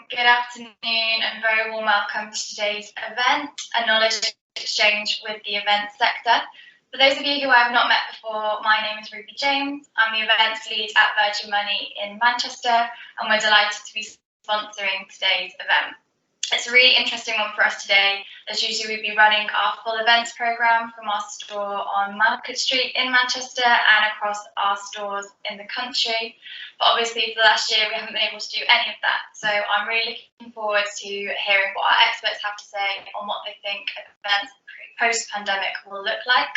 Good afternoon and very warm welcome to today's event, a knowledge exchange with the events sector. For those of you who I have not met before, my name is Ruby James. I'm the events lead at Virgin Money in Manchester, and we're delighted to be sponsoring today's event. It's a really interesting one for us today, as usually we'll be running our full events programme from our store on Market Street in Manchester and across our stores in the country. But obviously for the last year we haven't been able to do any of that, so I'm really looking forward to hearing what our experts have to say on what they think events post-pandemic will look like.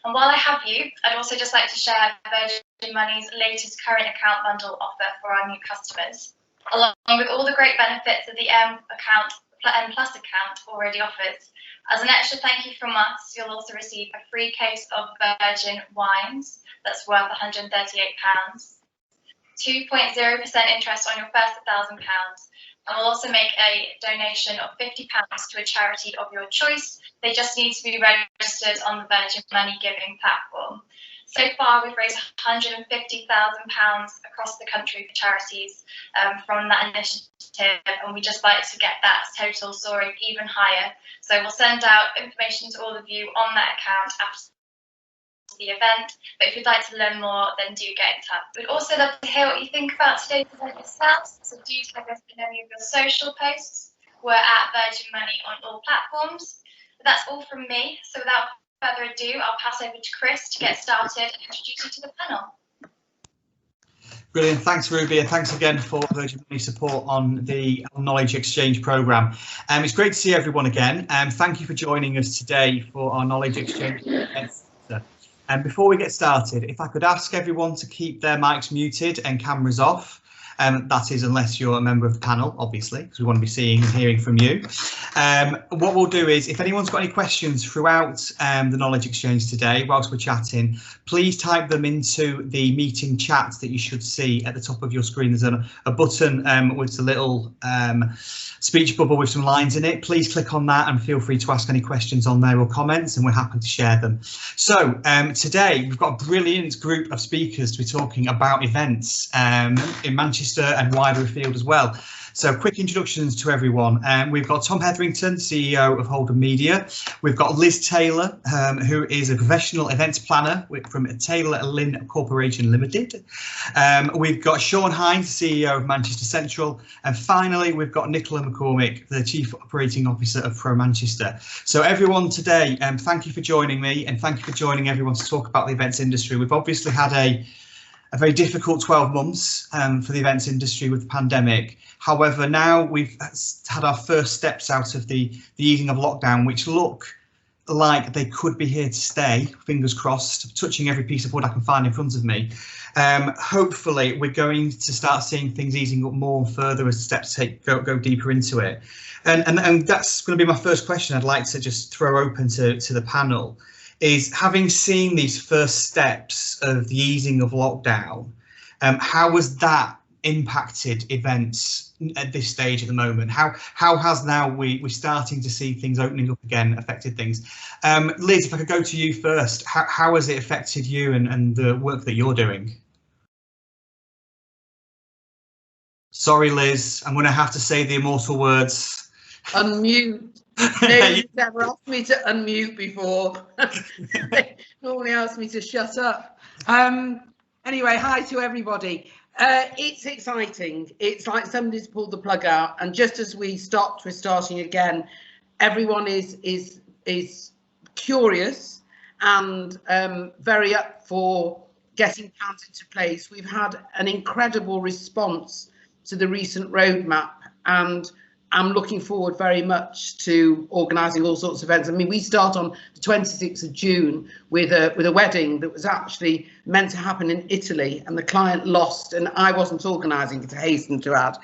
And while I have you, I'd also just like to share Virgin Money's latest current account bundle offer for our new customers, along with all the great benefits that the M Plus account already offers. As an extra thank you from us, you'll also receive a free case of Virgin wines that's worth £138, 2.0% interest on your first £1,000, and we'll also make a donation of £50 to a charity of your choice. They just need to be registered on the Virgin Money Giving platform. So far, we've raised £150,000 across the country for charities from that initiative, and we just like to get that total soaring even higher. So we'll send out information to all of you on that account after the event, but if you'd like to learn more, then do get in touch. We'd also love to hear what you think about today's event yourselves, so do tag us in any of your social posts. We're at Virgin Money on all platforms. But that's all from me, so without further ado, I'll pass over to Chris to get started and introduce you to the panel. Brilliant, thanks Ruby, and thanks again for Virgin Money support on the Knowledge Exchange programme. It's great to see everyone again, and thank you for joining us today for our Knowledge Exchange. And before we get started, if I could ask everyone to keep their mics muted and cameras off. That is unless you're a member of the panel, obviously, because we want to be seeing and hearing from you. What we'll do is, if anyone's got any questions throughout the Knowledge Exchange today, whilst we're chatting, please type them into the meeting chat that you should see at the top of your screen. There's a button with a little speech bubble with some lines in it. Please click on that and feel free to ask any questions on there or comments, and we're happy to share them. So today we've got a brilliant group of speakers to be talking about events in Manchester and wider afield as well. So quick introductions to everyone. We've got Tom Hetherington, CEO of Holden Media. We've got Liz Taylor, who is a professional events planner from Taylor Lynn Corporation Limited. We've got Sean Hines, CEO of Manchester Central. And finally, we've got Nicola McCormick, the Chief Operating Officer of Pro Manchester. So everyone today, thank you for joining me, and thank you for joining everyone to talk about the events industry. We've obviously had a very difficult 12 months for the events industry with the pandemic. However, now we've had our first steps out of the easing of lockdown, which look like they could be here to stay, fingers crossed, touching every piece of wood I can find in front of me. Hopefully, we're going to start seeing things easing up more and further as steps go deeper into it. And that's going to be my first question I'd like to just throw open to the panel. Is having seen these first steps of the easing of lockdown, how has that impacted events at this stage at the moment? How has now we're starting to see things opening up again affected things? Liz, if I could go to you first, how has it affected you and the work that you're doing? Sorry, Liz, I'm going to have to say the immortal words. Unmute. Nobody's ever asked me to unmute before. They normally ask me to shut up. Anyway, hi to everybody. It's exciting. It's like somebody's pulled the plug out, and just as we stopped, we're starting again. Everyone is curious and very up for getting plans into place. We've had an incredible response to the recent roadmap, and I'm looking forward very much to organising all sorts of events. I mean, we start on the 26th of June with a wedding that was actually meant to happen in Italy, and the client lost, and I wasn't organising it, to hasten to add,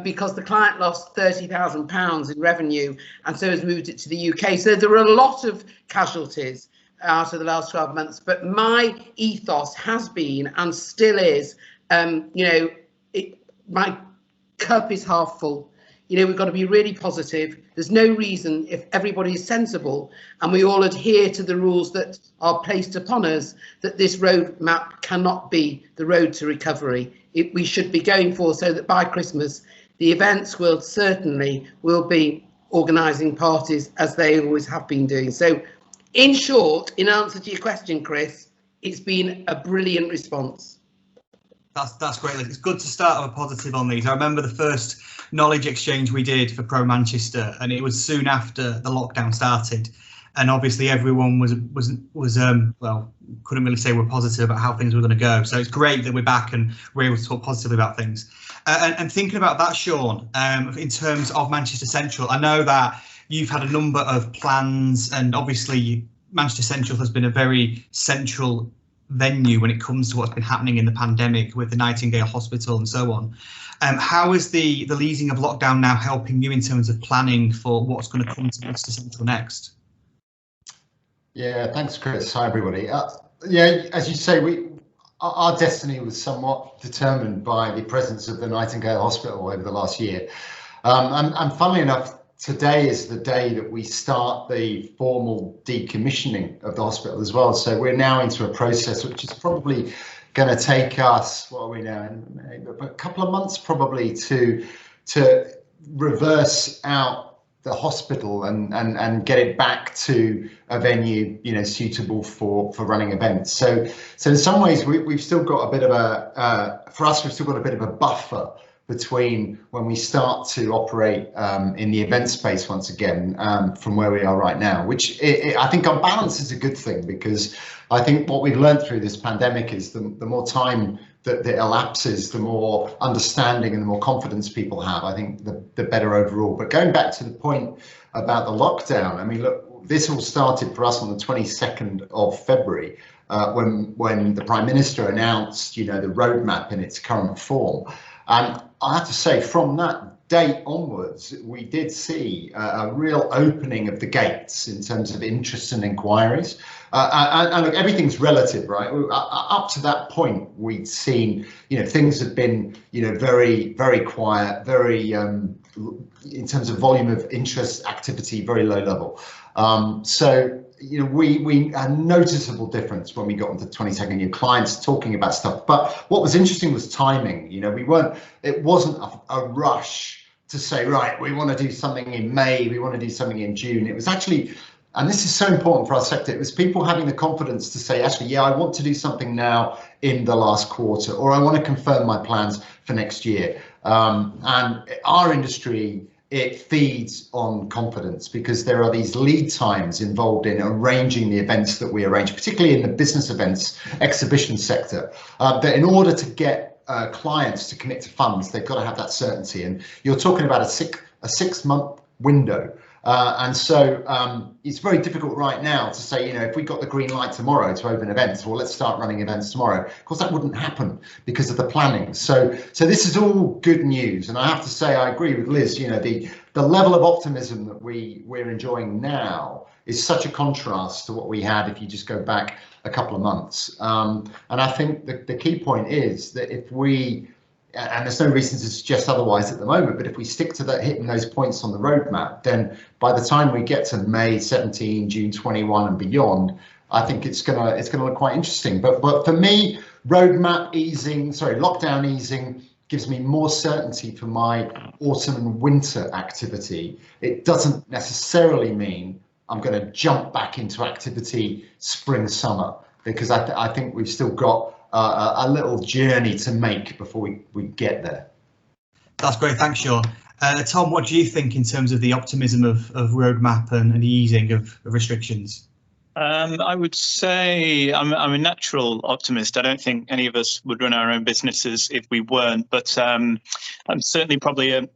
because the client lost £30,000 in revenue, and so has moved it to the UK. So there are a lot of casualties out of the last 12 months, but my ethos has been and still is, my cup is half full. We've got to be really positive. There's no reason, if everybody is sensible and we all adhere to the rules that are placed upon us, that this roadmap cannot be the road to recovery. We should be going for so that by Christmas, the events world certainly will be organising parties as they always have been doing. So in short, in answer to your question, Chris, it's been a brilliant response. That's great. It's good to start with a positive on these. I remember the first knowledge exchange we did for Pro Manchester, and it was soon after the lockdown started, and obviously everyone was well, couldn't really say we're positive about how things were going to go. So it's great that we're back and we're able to talk positively about things. And thinking about that, Sean, in terms of Manchester Central, I know that you've had a number of plans, and obviously Manchester Central has been a very central venue when it comes to what's been happening in the pandemic with the Nightingale Hospital and so on. How is the easing of lockdown now helping you in terms of planning for what's going to come to Manchester Central next? Yeah, thanks, Chris. Hi, everybody. Yeah, as you say, our destiny was somewhat determined by the presence of the Nightingale Hospital over the last year. And funnily enough, today is the day that we start the formal decommissioning of the hospital as well. So we're now into a process which is probably going to take us, what are we now, a couple of months probably to reverse out the hospital and get it back to a venue, you know, suitable for running events. So in some ways we've still got a bit of for us, we've still got a bit of a buffer between when we start to operate in the event space once again from where we are right now, which I think on balance is a good thing, because I think what we've learned through this pandemic is the more time that elapses, the more understanding and the more confidence people have, I think the better overall. But going back to the point about the lockdown, I mean, look, this all started for us on the 22nd of February when the Prime Minister announced, you know, the roadmap in its current form. And I have to say, from that date onwards, we did see a real opening of the gates in terms of interest and inquiries. And look, everything's relative, right? Up to that point, we'd seen, you know, things had been, you know, very, very quiet, very, in terms of volume of interest, activity, very low level. So, you know, we had a noticeable difference when we got into 22nd year clients talking about stuff. But what was interesting was timing. You know, it wasn't a rush to say, right, we want to do something in May, we want to do something in June. It was actually, and this is so important for our sector, it was people having the confidence to say, actually, yeah, I want to do something now in the last quarter, or I want to confirm my plans for next year. And our industry, it feeds on confidence, because there are these lead times involved in arranging the events that we arrange, particularly in the business events exhibition sector, that in order to get clients to commit to funds, they've got to have that certainty. And you're talking about a 6-month window. And so it's very difficult right now to say, you know, if we got the green light tomorrow to open events, well, let's start running events tomorrow. Of course, that wouldn't happen because of the planning. So this is all good news. And I have to say, I agree with Liz, you know, the level of optimism that we're enjoying now is such a contrast to what we had if you just go back a couple of months. And I think the key point is that if we, and there's no reason to suggest otherwise at the moment, but if we stick to that, hitting those points on the roadmap, then by the time we get to May 17, June 21 and beyond, I think it's gonna look quite interesting. But for me, lockdown easing gives me more certainty for my autumn and winter activity. It doesn't necessarily mean I'm going to jump back into activity spring, summer, because I think we've still got a little journey to make before we get there. That's great. Thanks, Sean. Tom, what do you think in terms of the optimism of roadmap and the easing of restrictions? I would say I'm a natural optimist. I don't think any of us would run our own businesses if we weren't, but I'm certainly probably a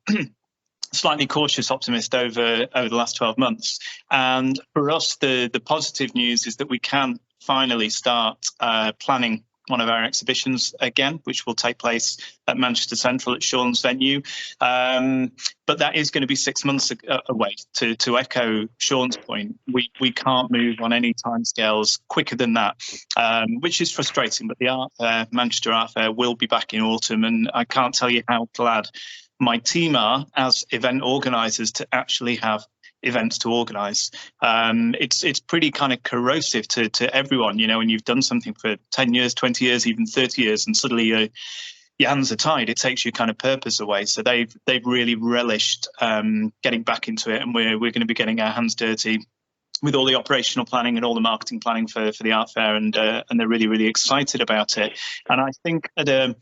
slightly cautious optimist over the last 12 months. And for us, the positive news is that we can finally start planning one of our exhibitions again, which will take place at Manchester Central at Sean's venue. But that is going to be 6 months away. To echo Sean's point, we can't move on any timescales quicker than that, which is frustrating. But the Art Fair, Manchester Art Fair, will be back in autumn, and I can't tell you how glad my team are as event organisers to actually have events to organise. It's pretty kind of corrosive to everyone, you know, when you've done something for 10 years, 20 years, even 30 years, and suddenly your hands are tied. It takes your kind of purpose away. So they've really relished getting back into it, and we're going to be getting our hands dirty with all the operational planning and all the marketing planning for the art fair, and they're really excited about it. And I think at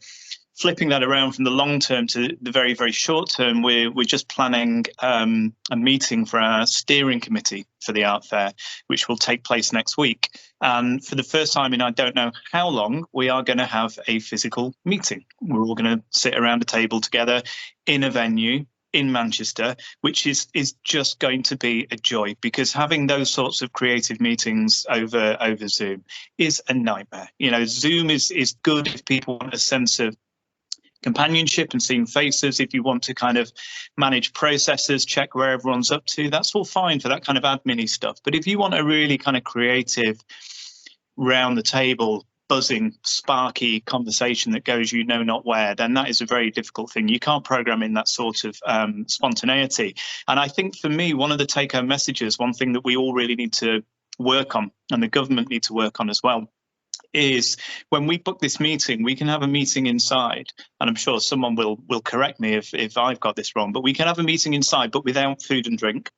flipping that around from the long term to the very short term, we're just planning a meeting for our steering committee for the art fair, which will take place next week. And for the first time in I don't know how long, we are going to have a physical meeting. We're all going to sit around a table together in a venue in Manchester, which is just going to be a joy, because having those sorts of creative meetings over Zoom is a nightmare. You know, Zoom is good if people want a sense of companionship and seeing faces. If you want to kind of manage processes, check where everyone's up to, that's all fine for that kind of admin-y stuff. But if you want a really kind of creative, round the table, buzzing, sparky conversation that goes you know not where, then that is a very difficult thing. You can't program in that sort of spontaneity. And I think for me, one of the take-home messages, one thing that we all really need to work on, and the government need to work on as well, is when we book this meeting, we can have a meeting inside, and I'm sure someone will correct me if I've got this wrong, but we can have a meeting inside but without food and drink.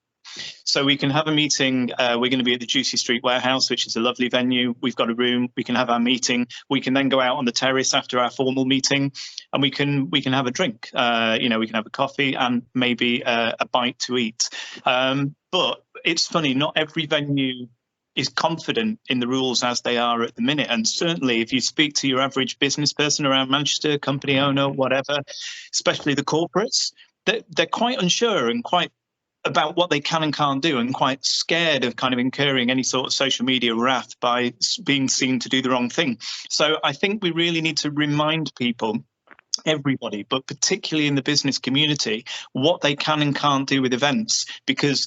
So we can have a meeting, we're going to be at the Juicy Street Warehouse, which is a lovely venue. We've got a room, we can have our meeting, we can then go out on the terrace after our formal meeting, and we can have a drink, you know, we can have a coffee and maybe a bite to eat. But it's funny, not every venue is confident in the rules as they are at the minute. And certainly if you speak to your average business person around Manchester, company owner, whatever, especially the corporates, they're quite unsure and quite about what they can and can't do, and quite scared of kind of incurring any sort of social media wrath by being seen to do the wrong thing. So I think we really need to remind people, everybody, but particularly in the business community, what they can and can't do with events, because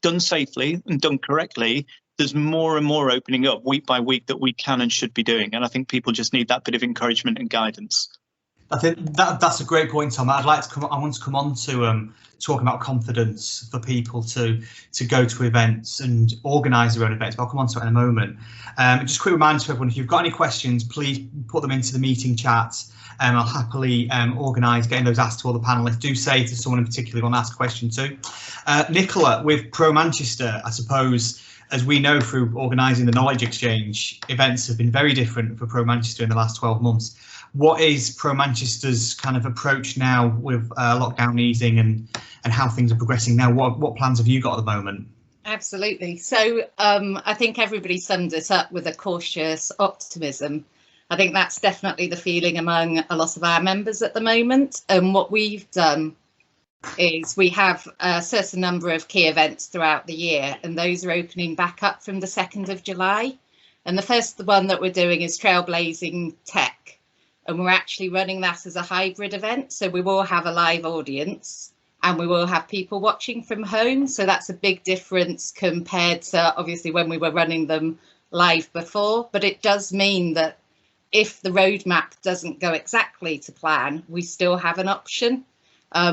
done safely and done correctly, there's more and more opening up week by week that we can and should be doing. And I think people just need that bit of encouragement and guidance. I think that's a great point, Tom. I want to come on to talk about confidence for people to go to events and organise their own events, but I'll come on to it in a moment. Just a quick reminder to everyone, if you've got any questions, please put them into the meeting chat. I'll happily organise getting those asked to all the panellists. Do say to someone in particular you want to ask a question too. Nicola, with Pro Manchester, I suppose, as we know through organising the Knowledge Exchange, events have been very different for Pro Manchester in the last 12 months. What is Pro Manchester's kind of approach now with lockdown easing and how things are progressing now? What plans have you got at the moment? Absolutely. So I think everybody summed it up with a cautious optimism. I think that's definitely the feeling among a lot of our members at the moment. And what we've done is we have a certain number of key events throughout the year, and those are opening back up from the 2nd of July. And the first one that we're doing is Trailblazing Tech, and we're actually running that as a hybrid event. So we will have a live audience and we will have people watching from home. So that's a big difference compared to obviously when we were running them live before. But it does mean that if the roadmap doesn't go exactly to plan, we still have an option.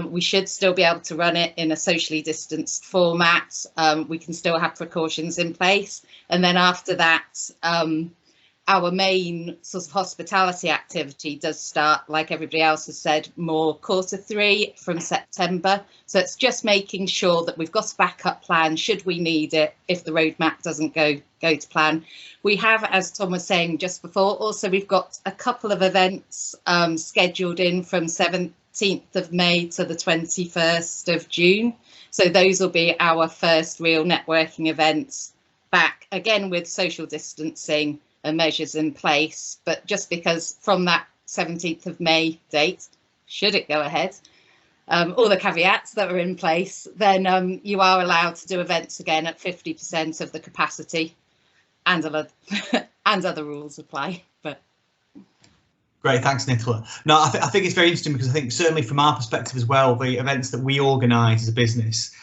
We should still be able to run it in a socially distanced format. We can still have precautions in place. And then after that, our main sort of hospitality activity does start, like everybody else has said, more Q3 from September. So it's just making sure that we've got a backup plan should we need it if the roadmap doesn't go to plan. We have, as Tom was saying just before, also we've got a couple of events scheduled in from 17th of May to the 21st of June. So those will be our first real networking events back, again with social distancing and measures in place. But just because from that 17th of May date, should it go ahead, all the caveats that are in place, then you are allowed to do events again at 50% of the capacity, and other rules apply. But great, thanks, Nicola. No, I think it's very interesting because I think certainly from our perspective as well, the events that we organise as a business,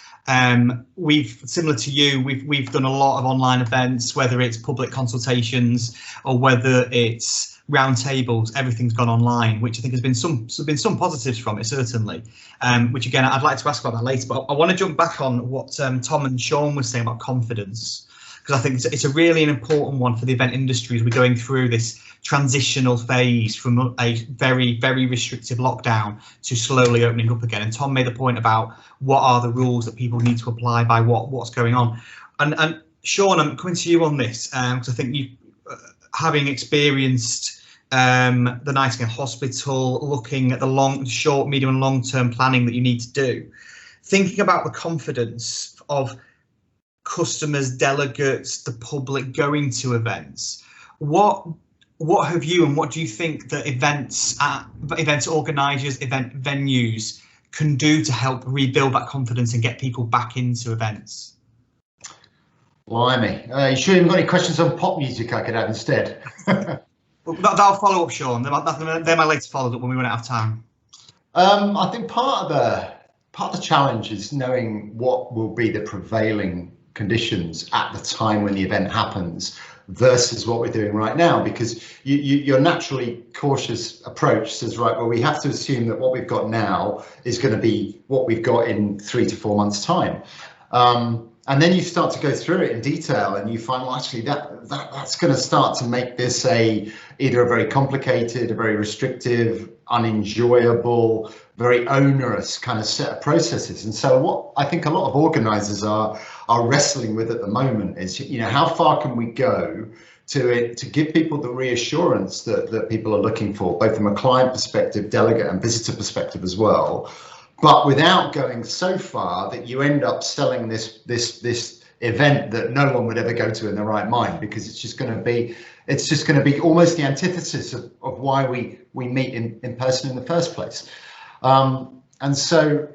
we've, similar to you, we've done a lot of online events, whether it's public consultations or whether it's roundtables. Everything's gone online, which I think has been some positives from it, certainly. Which again, I'd like to ask about that later. But I want to jump back on what Tom and Sean were saying about confidence, because I think it's a really an important one for the event industry as we're going through this transitional phase from a very, very restrictive lockdown to slowly opening up again. And Tom made the point about what are the rules that people need to apply by what's going on. And Sean, I'm coming to you on this because I think you, having experienced the Nightingale Hospital, looking at the short, medium and long-term planning that you need to do, thinking about the confidence of customers, delegates, the public going to events, what have you and what do you think that events organisers, event venues can do to help rebuild that confidence and get people back into events? Blimey, you sure you haven't got any questions on pop music I could have instead? Well, that'll follow up, Sean. They're my latest follow up when we run out of time. I think part of the challenge is knowing what will be the prevailing conditions at the time when the event happens versus what we're doing right now, because your naturally cautious approach says, right, well, we have to assume that what we've got now is going to be what we've got in 3 to 4 months' time. And then you start to go through it in detail and you find, well, actually that's going to start to make this either a very complicated, a very restrictive, unenjoyable, very onerous kind of set of processes. And so what I think a lot of organisers are wrestling with at the moment is, how far can we go to give people the reassurance that people are looking for, both from a client perspective, delegate and visitor perspective as well, but without going so far that you end up selling this event that no one would ever go to in their right mind, because it's just going to be almost the antithesis of why we meet in person in the first place. And so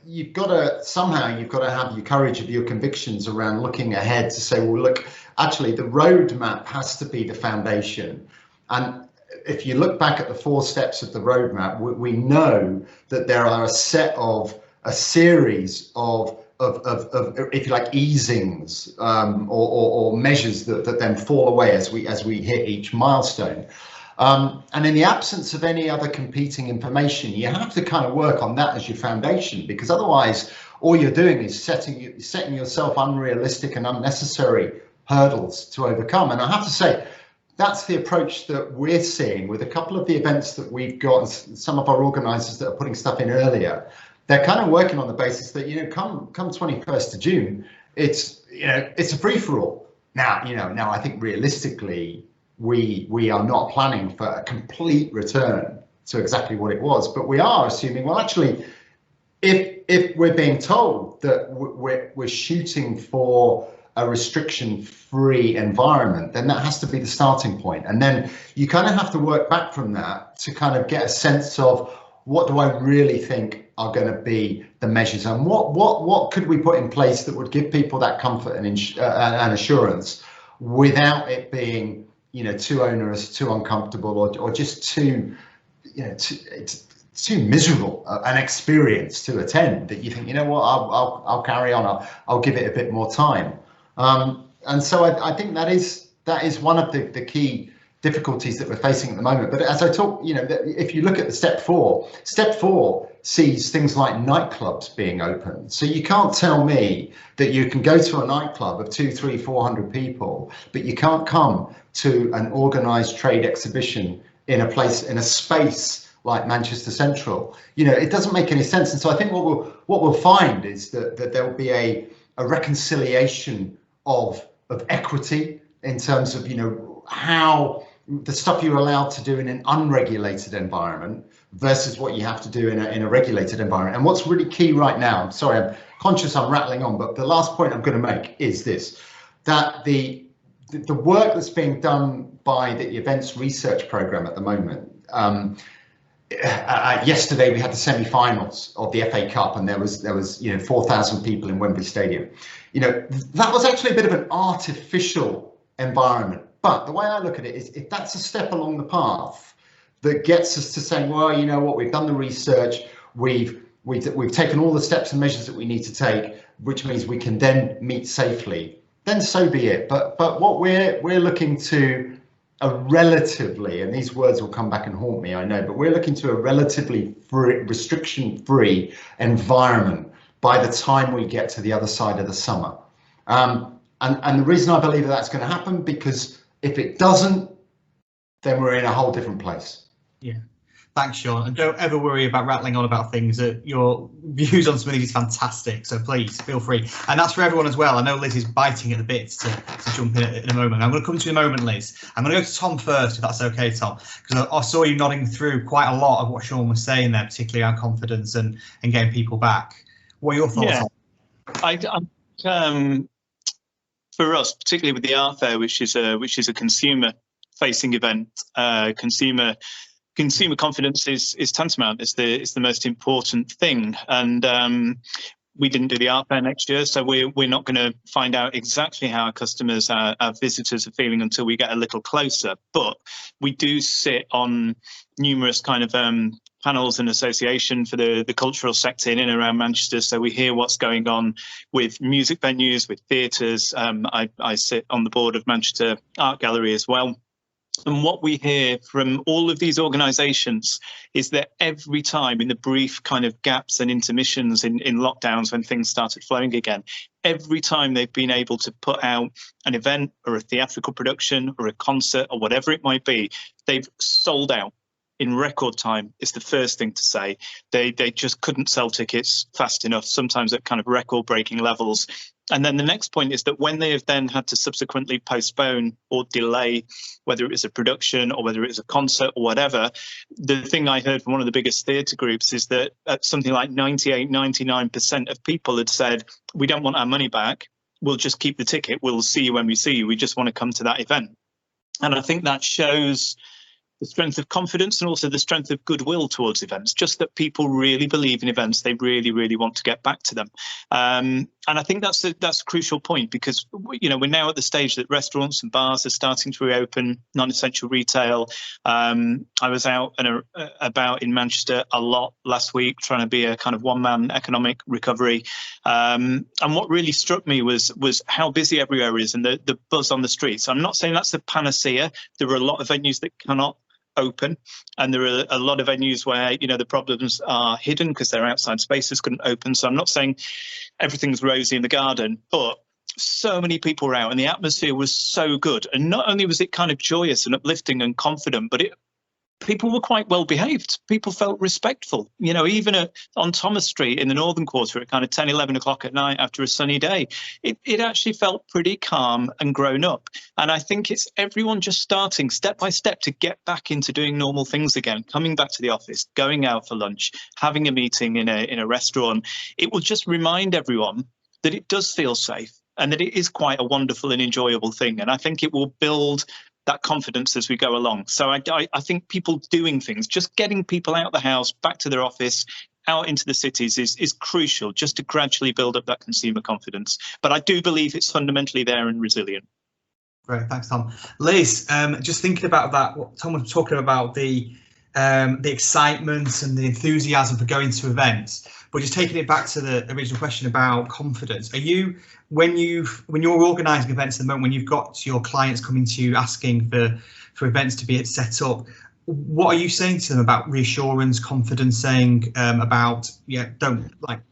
you've got to have your courage of your convictions around looking ahead to say, well, look, actually the roadmap has to be the foundation. And if you look back at the 4 steps of the roadmap, we know that there are a series of if you like, easings or measures that then fall away as we hit each milestone. And in the absence of any other competing information, you have to kind of work on that as your foundation, because otherwise all you're doing is setting yourself unrealistic and unnecessary hurdles to overcome. And I have to say, that's the approach that we're seeing with a couple of the events that we've got, and some of our organisers that are putting stuff in earlier. They're kind of working on the basis that, come 21st of June, it's a free-for-all. Now I think realistically we are not planning for a complete return to exactly what it was, but we are assuming, well, actually, if we're being told that we're shooting for a restriction-free environment, then that has to be the starting point. And then you kind of have to work back from that to kind of get a sense of, what do I really think are going to be the measures, and what could we put in place that would give people that comfort and assurance without it being, too onerous, too uncomfortable, or just too miserable an experience to attend, that you think, I'll carry on, I'll give it a bit more time. And so I think that is one of the key difficulties that we're facing at the moment. But as I talk, if you look at the step 4 sees things like nightclubs being open. So you can't tell me that you can go to a nightclub of 200, 300, 400 people, but you can't come to an organised trade exhibition in a space like Manchester Central. It doesn't make any sense. And so I think what we'll find is that there will be a reconciliation of equity in terms of, how the stuff you're allowed to do in an unregulated environment versus what you have to do in a regulated environment. And what's really key right now, I'm sorry, I'm conscious I'm rattling on, but the last point I'm going to make is this, that the work that's being done by the events research program at the moment, yesterday we had the semi-finals of the FA Cup, and there was 4,000 people in Wembley Stadium. That was actually a bit of an artificial environment. But the way I look at it is, if that's a step along the path that gets us to saying, well, we've done the research, we've taken all the steps and measures that we need to take, which means we can then meet safely, then so be it. But what we're looking to a relatively, and these words will come back and haunt me, I know, but we're looking to a relatively restriction-free environment by the time we get to the other side of the summer. And the reason I believe that's going to happen, because if it doesn't, then we're in a whole different place. Yeah. Thanks, Sean. And don't ever worry about rattling on about things. Your views on some of these is fantastic. So please feel free. And that's for everyone as well. I know Liz is biting at the bit to jump in a moment. I'm going to come to you in a moment, Liz. I'm going to go to Tom first, if that's okay, Tom, because I saw you nodding through quite a lot of what Sean was saying there, particularly around confidence and getting people back. What are your thoughts on? For us, particularly with the art fair, which is a consumer-facing event, consumer confidence is tantamount. It's the most important thing, and we didn't do the art fair next year, so we're not going to find out exactly how our customers, our visitors are feeling until we get a little closer. But we do sit on numerous kind of panels and association for the cultural sector in and around Manchester. So we hear what's going on with music venues, with theatres. I sit on the board of Manchester Art Gallery as well. And what we hear from all of these organisations is that every time in the brief kind of gaps and intermissions in lockdowns when things started flowing again, every time they've been able to put out an event or a theatrical production or a concert or whatever it might be, they've sold out in record time. Is the first thing to say. They just couldn't sell tickets fast enough, sometimes at kind of record-breaking levels. And then the next point is that when they have then had to subsequently postpone or delay, whether it was a production or whether it was a concert or whatever, the thing I heard from one of the biggest theatre groups is that something like 98, 99% of people had said, we don't want our money back. We'll just keep the ticket. We'll see you when we see you. We just want to come to that event. And I think that shows the strength of confidence and also the strength of goodwill towards events, just that people really believe in events. They really, really want to get back to them. And I think that's a crucial point, because, you know, we're now at the stage that restaurants and bars are starting to reopen, non-essential retail. I was out and about in Manchester a lot last week, trying to be a kind of one-man economic recovery. And what really struck me was how busy everywhere is and the buzz on the streets. I'm not saying that's a panacea. There are a lot of venues that cannot open, and there are a lot of venues where, you know, the problems are hidden because their outside spaces couldn't open. So I'm not saying everything's rosy in the garden, but so many people were out and the atmosphere was so good. And not only was it kind of joyous and uplifting and confident, but people were quite well behaved. People felt respectful, you know, even on Thomas Street in the Northern Quarter at kind of 10, 11 o'clock at night after a sunny day. It actually felt pretty calm and grown up. And I think it's everyone just starting step by step to get back into doing normal things again, coming back to the office, going out for lunch, having a meeting in a restaurant. It will just remind everyone that it does feel safe and that it is quite a wonderful and enjoyable thing. And I think it will build that confidence as we go along. So I think people doing things, just getting people out of the house, back to their office, out into the cities is crucial, just to gradually build up that consumer confidence. But I do believe it's fundamentally there and resilient. Great, thanks, Tom. Liz, just thinking about that, what Tom was talking about, the excitement and the enthusiasm for going to events, but just taking it back to the original question about confidence. Are you, when you're organising events at the moment, when you've got your clients coming to you asking for events to be set up, what are you saying to them about reassurance, confidence, saying about,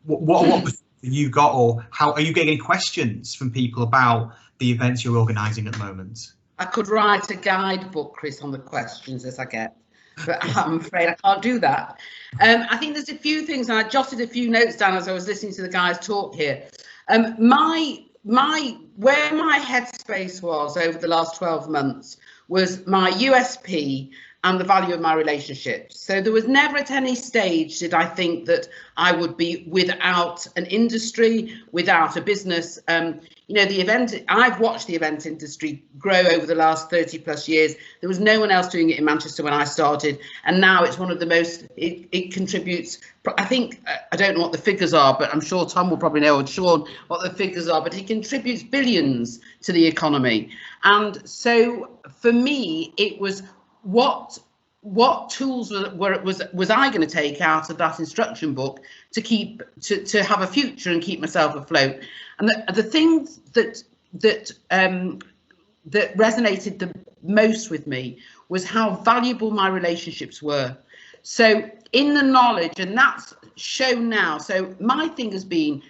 what have you got, or how are you getting any questions from people about the events you're organising at the moment? I could write a guidebook, Chris, on the questions as I get, but I'm afraid I can't do that. I think there's a few things, and I jotted a few notes down as I was listening to the guys talk here. Where my headspace was over the last 12 months was my USP and the value of my relationships. So there was never at any stage did I think that I would be without an industry, without a business. You know, I've watched the event industry grow over the last 30 plus years. There was no one else doing it in Manchester when I started. And now it's one of the most, it contributes, I think, I don't know what the figures are, but I'm sure Tom will probably know, or Sean, what the figures are, but it contributes billions to the economy. And so for me, it was, what tools was I going to take out of that instruction book to keep to have a future and keep myself afloat? And the things that resonated the most with me was how valuable my relationships were. So in the knowledge, and that's shown now. So my thing has been,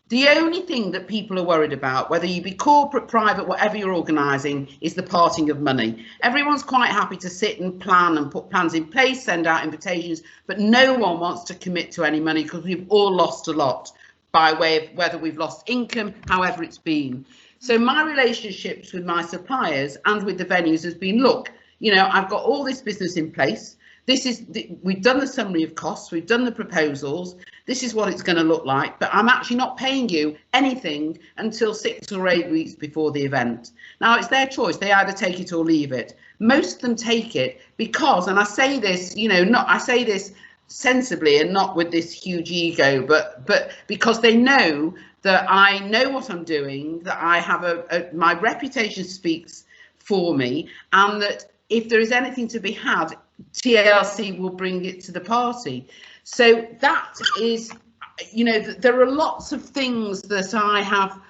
The only thing that people are worried about, whether you be corporate, private, whatever you're organising, is the parting of money. Everyone's quite happy to sit and plan and put plans in place, send out invitations, but no one wants to commit to any money because we've all lost a lot by way of whether we've lost income, however it's been. So my relationships with my suppliers and with the venues has been, look, you know, I've got all this business in place. We've done the summary of costs, we've done the proposals, this is what it's going to look like, but I'm actually not paying you anything until 6 or 8 weeks before the event. Now, it's their choice. They either take it or leave it. Most of them take it because, and I say this, you know, I say this sensibly and not with this huge ego, but because they know that I know what I'm doing, that I have my reputation speaks for me, and that if there is anything to be had, TLC will bring it to the party. So that is, you know, there are lots of things that I have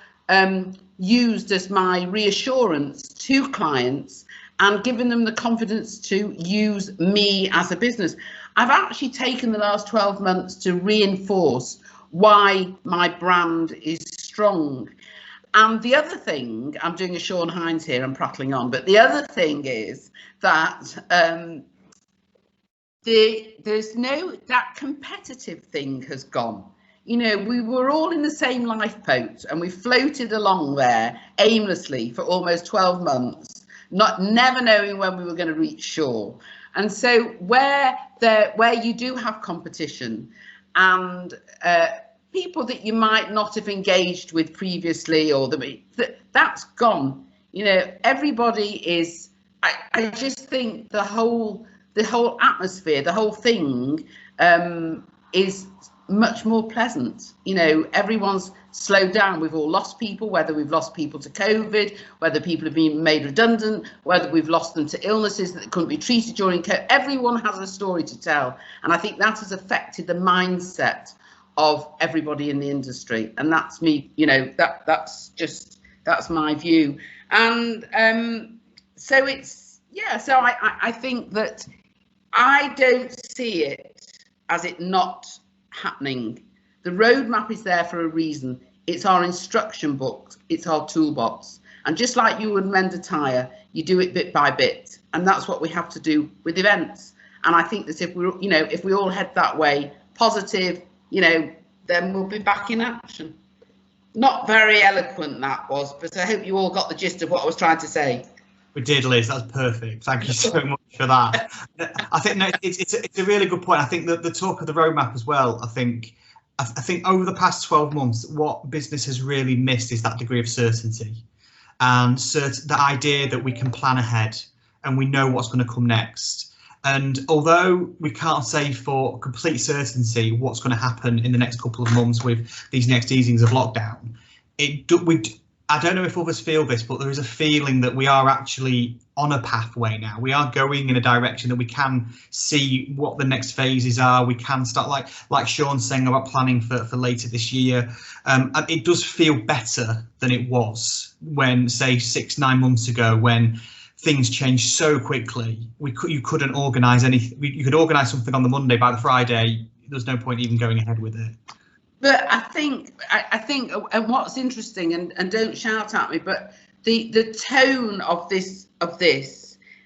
used as my reassurance to clients and given them the confidence to use me as a business. I've actually taken the last 12 months to reinforce why my brand is strong. And the other thing, I'm doing a Sean Hines here, I'm prattling on, but the other thing is that that competitive thing has gone. You know, we were all in the same lifeboat and we floated along there aimlessly for almost 12 months, never knowing when we were going to reach shore. And so where you do have competition and people that you might not have engaged with previously, or that's gone. You know, everybody is. I just think the whole atmosphere, the whole thing is much more pleasant. You know, everyone's slowed down. We've all lost people, whether we've lost people to COVID, whether people have been made redundant, whether we've lost them to illnesses that couldn't be treated during COVID. Everyone has a story to tell. And I think that has affected the mindset of everybody in the industry. And that's me, you know, that's my view. And so it's, yeah, so I think that I don't see it as it not happening. The roadmap is there for a reason. It's our instruction book, it's our toolbox. And just like you would mend a tyre, you do it bit by bit. And that's what we have to do with events. And I think that if we all head that way, positive, you know, then we'll be back in action. Not very eloquent that was, but I hope you all got the gist of what I was trying to say. We did, Liz. That's perfect. Thank you so much for that. I think no, it's a really good point. I think that the talk of the roadmap as well. I think over the past 12 months, what business has really missed is that degree of certainty, and the idea that we can plan ahead and we know what's going to come next. And although we can't say for complete certainty what's going to happen in the next couple of months with these next easings of lockdown, I don't know if others feel this, but there is a feeling that we are actually on a pathway now. We are going in a direction that we can see what the next phases are. We can start, like Sean's saying, about planning for later this year. And it does feel better than it was when, say, 6-9 months ago, when things changed so quickly. You couldn't organise anything. You could organise something on the Monday. By the Friday, there's no point even going ahead with it. But I think, and what's interesting, and don't shout at me, but the tone of this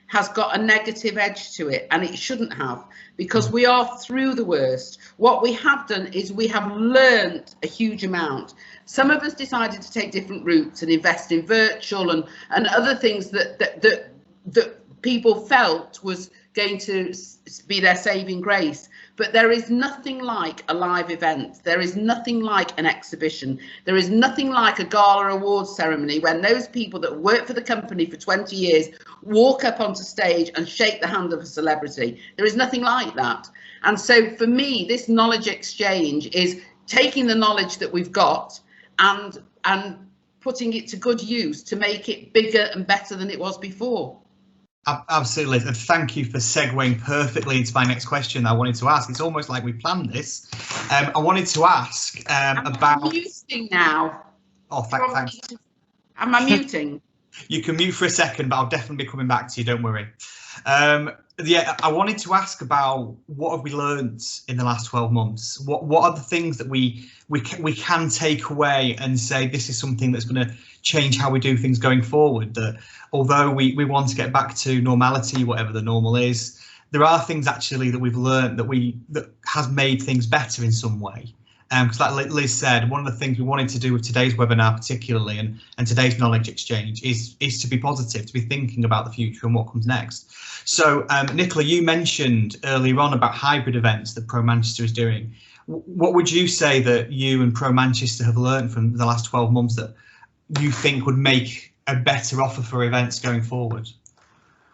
has got a negative edge to it, and it shouldn't have, because we are through the worst. What we have done is we have learned a huge amount. Some of us decided to take different routes and invest in virtual and other things that people felt was going to be their saving grace. But there is nothing like a live event. There is nothing like an exhibition. There is nothing like a gala awards ceremony when those people that work for the company for 20 years walk up onto stage and shake the hand of a celebrity. There is nothing like that. And so for me, this knowledge exchange is taking the knowledge that we've got and putting it to good use to make it bigger and better than it was before. Absolutely, and thank you for segueing perfectly into my next question I wanted to ask. It's almost like we planned this. I wanted to ask about... I'm muting now. Oh, thanks. Am I muting? You can mute for a second, but I'll definitely be coming back to you, don't worry. Yeah, I wanted to ask about what have we learned in the last 12 months? What are the things that we can take away and say this is something that's going to change how we do things going forward? That although we want to get back to normality, whatever the normal is, there are things actually that we've learned that has made things better in some way. Because like Liz said, one of the things we wanted to do with today's webinar particularly and today's knowledge exchange is to be positive, to be thinking about the future and what comes next. So Nicola, you mentioned earlier on about hybrid events that Pro Manchester is doing. What would you say that you and Pro Manchester have learned from the last 12 months that you think would make a better offer for events going forward?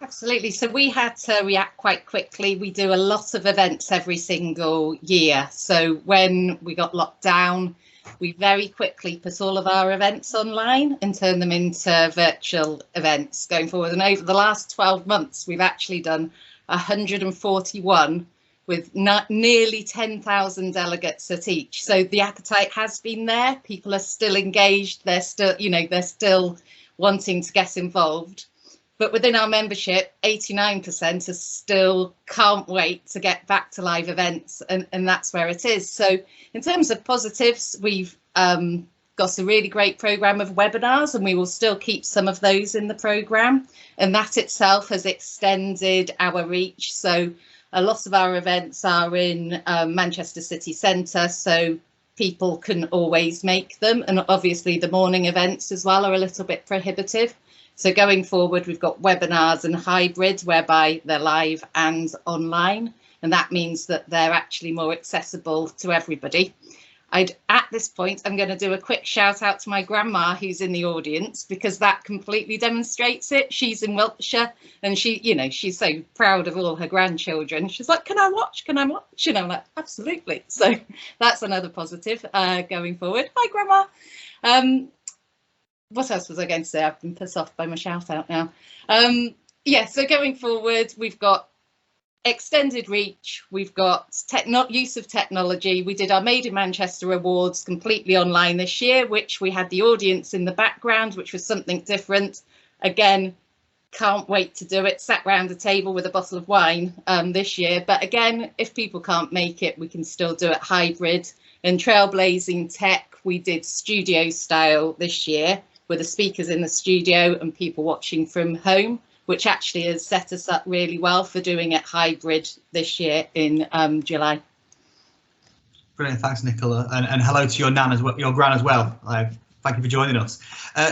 Absolutely. So we had to react quite quickly. We do a lot of events every single year. So when we got locked down, we very quickly put all of our events online and turned them into virtual events going forward. And over the last 12 months, we've actually done 141 with nearly 10,000 delegates at each. So the appetite has been there. People are still engaged. They're still wanting to get involved. But within our membership, 89% are still can't wait to get back to live events, and that's where it is. So in terms of positives, we've got a really great programme of webinars, and we will still keep some of those in the programme. And that itself has extended our reach. So a lot of our events are in Manchester city centre, so people can always make them. And obviously the morning events as well are a little bit prohibitive. So going forward, we've got webinars and hybrids whereby they're live and online, and that means that they're actually more accessible to everybody. At this point, I'm going to do a quick shout out to my grandma who's in the audience, because that completely demonstrates it. She's in Wiltshire and she's so proud of all her grandchildren. She's like, can I watch? Can I watch? And I'm like, absolutely. So that's another positive going forward. Hi, Grandma. What else was I going to say? I've been pissed off by my shout out now. Yeah, so going forward, we've got extended reach, we've got use of technology. We did our Made in Manchester awards completely online this year, which we had the audience in the background, which was something different. Again, can't wait to do it. Sat round a table with a bottle of wine this year. But again, if people can't make it, we can still do it hybrid. And Trailblazing Tech, we did studio style this year, with the speakers in the studio and people watching from home, which actually has set us up really well for doing it hybrid this year in July. Brilliant, thanks Nicola, and hello to your nan as well, your gran as well. Thank you for joining us.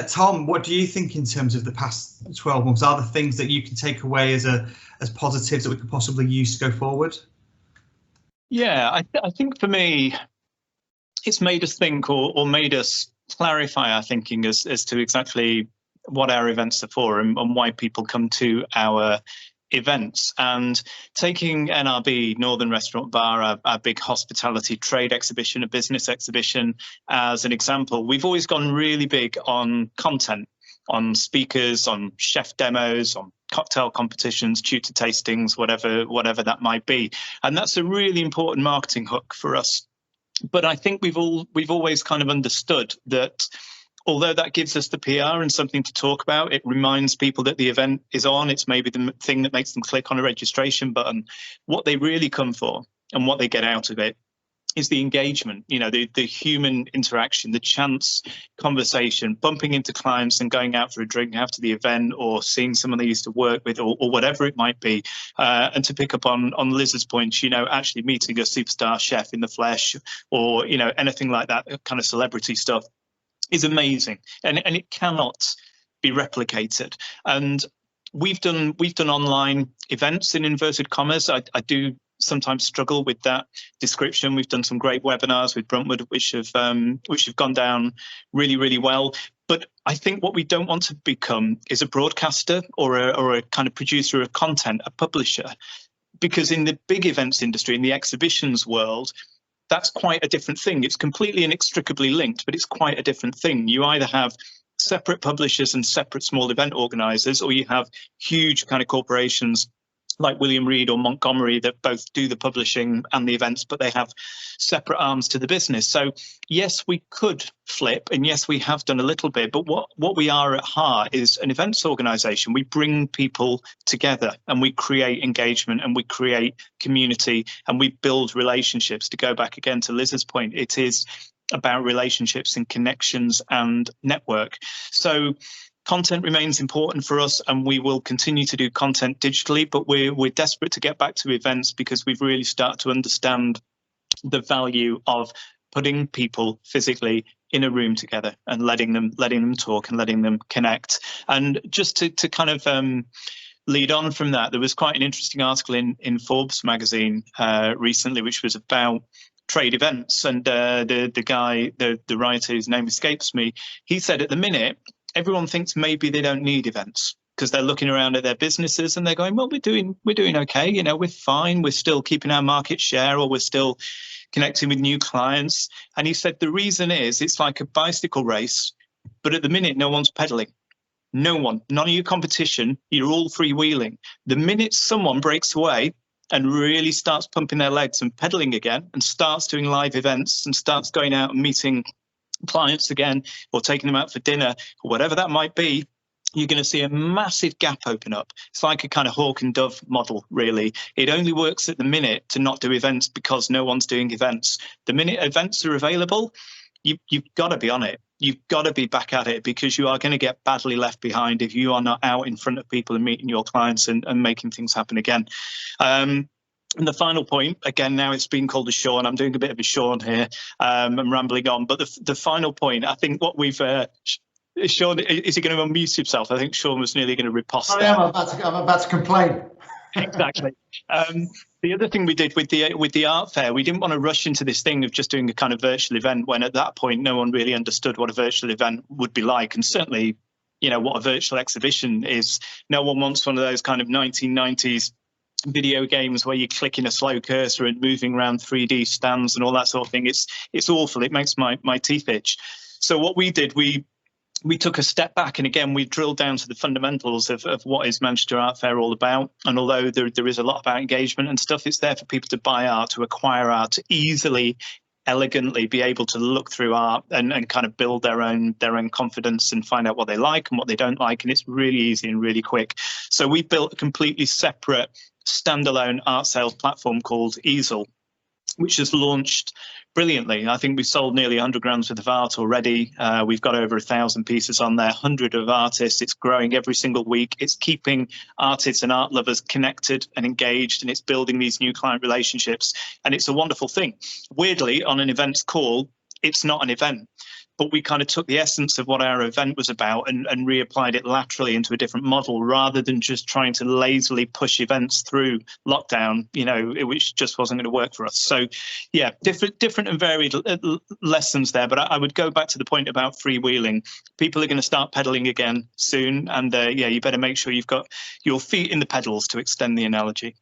Tom, what do you think in terms of the past 12 months? Are there things that you can take away as positives that we could possibly use to go forward? Yeah, I think for me, it's made us think or made us clarify our thinking as to exactly what our events are for and why people come to our events. And taking NRB, Northern Restaurant Bar, our big hospitality trade exhibition, a business exhibition, as an example, we've always gone really big on content, on speakers, on chef demos, on cocktail competitions, tutor tastings, whatever that might be. And that's a really important marketing hook for us. But I think we've always kind of understood that although that gives us the PR and something to talk about, it reminds people that the event is on. It's maybe the thing that makes them click on a registration button. What they really come for and what they get out of it is the engagement, the human interaction, the chance conversation, bumping into clients and going out for a drink after the event, or seeing someone they used to work with, or whatever it might be. And to pick up on Liz's point, actually meeting a superstar chef in the flesh, or anything like that kind of celebrity stuff is amazing, and it cannot be replicated. And we've done online events in inverted commas. I do sometimes struggle with that description. We've done some great webinars with Bruntwood, which have gone down really, really well. But I think what we don't want to become is a broadcaster or a kind of producer of content, a publisher, because in the big events industry, in the exhibitions world, that's quite a different thing. It's completely inextricably linked, but it's quite a different thing. You either have separate publishers and separate small event organizers, or you have huge kind of corporations like William Reed or Montgomery that both do the publishing and the events, but they have separate arms to the business. So yes, we could flip, and yes, we have done a little bit, but what we are at heart is an events organisation. We bring people together and we create engagement and we create community and we build relationships. To go back again to Liz's point, it is about relationships and connections and network. So content remains important for us, and we will continue to do content digitally, but we're desperate to get back to events because we've really started to understand the value of putting people physically in a room together and letting them talk and letting them connect. And just to kind of lead on from that, there was quite an interesting article in Forbes magazine recently, which was about trade events, and the guy, the writer whose name escapes me, he said at the minute everyone thinks maybe they don't need events because they're looking around at their businesses and they're going, well, we're doing okay, you know, we're fine, we're still keeping our market share, or we're still connecting with new clients. And he said the reason is it's like a bicycle race, but at the minute no one's pedaling. No one, none of your competition, you're all freewheeling. The minute someone breaks away and really starts pumping their legs and pedaling again and starts doing live events and starts going out and meeting clients again, or taking them out for dinner, or whatever that might be, you're going to see a massive gap open up. It's like a kind of hawk and dove model, really. It only works at the minute to not do events because no one's doing events. The minute events are available, you've got to be on it. You've got to be back at it, because you are going to get badly left behind if you are not out in front of people and meeting your clients and making things happen again. And the final point, again, now it's been called a Sean. I'm doing a bit of a Sean here. I'm rambling on. But the final point, I think what we've... Sean, is he going to unmute himself? I think Sean was nearly going to riposte. I'm about to complain. Exactly. The other thing we did with the art fair, we didn't want to rush into this thing of just doing a kind of virtual event when at that point no one really understood what a virtual event would be like. And certainly, you know, what a virtual exhibition is. No one wants one of those kind of 1990s video games where you're clicking a slow cursor and moving around 3D stands and all that sort of thing. It's awful. It makes my teeth itch. So what we did, we took a step back, and again we drilled down to the fundamentals of what is Manchester Art Fair all about. And although there is a lot about engagement and stuff, it's there for people to buy art, to acquire art, to easily, elegantly be able to look through art and kind of build their own confidence and find out what they like and what they don't like. And it's really easy and really quick. So we built a completely separate standalone art sales platform called Easel, which has launched brilliantly. I think we've sold nearly 100 grams worth of art already. We've got over 1,000 pieces on there, 100 of artists. It's growing every single week. It's keeping artists and art lovers connected and engaged, and it's building these new client relationships. And it's a wonderful thing. Weirdly, on an events call, it's not an event, but we kind of took the essence of what our event was about and reapplied it laterally into a different model, rather than just trying to lazily push events through lockdown, you know, which just wasn't going to work for us. So yeah, different and varied lessons there. But I would go back to the point about freewheeling. People are going to start pedaling again soon. And yeah, you better make sure you've got your feet in the pedals, to extend the analogy.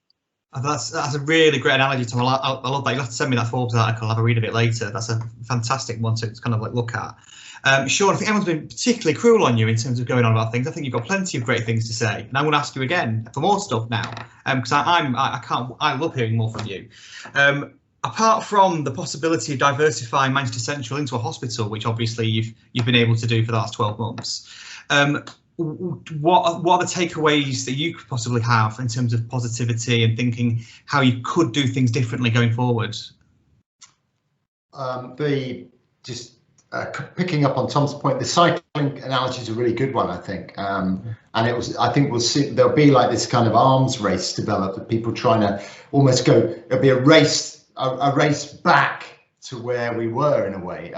That's a really great analogy, Tom. I love that. You'll have to send me that Forbes article. I'll have a read of it later. That's a fantastic one to kind of like look at. Sean, I think everyone's been particularly cruel on you in terms of going on about things. I think you've got plenty of great things to say, and I'm going to ask you again for more stuff now, because I love hearing more from you. Apart from the possibility of diversifying Manchester Central into a hospital, which obviously you've been able to do for the last 12 months. What are the takeaways that you could possibly have in terms of positivity and thinking how you could do things differently going forward? Picking up on Tom's point, the cycling analogy is a really good one, I think. And I think we'll see there'll be like this kind of arms race develop of people trying to almost go. It'll be a race back to where we were in a way.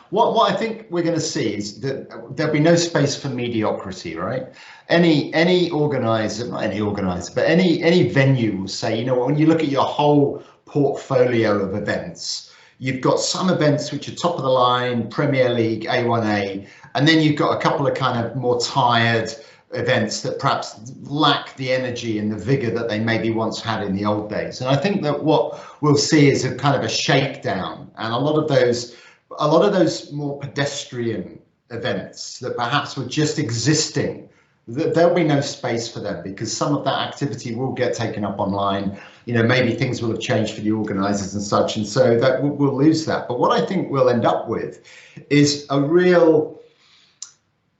What I think we're going to see is that there'll be no space for mediocrity, right? Any organizer, not any organizer, but any venue will say, you know, when you look at your whole portfolio of events, you've got some events which are top of the line, Premier League, A1A, and then you've got a couple of kind of more tired events that perhaps lack the energy and the vigor that they maybe once had in the old days. And I think that what we'll see is a kind of a shakedown, and a lot of those more pedestrian events that perhaps were just existing there'll be no space for them, because some of that activity will get taken up online. Maybe things will have changed for the organisers and such, and so that we'll lose that. But what I think we'll end up with is there'll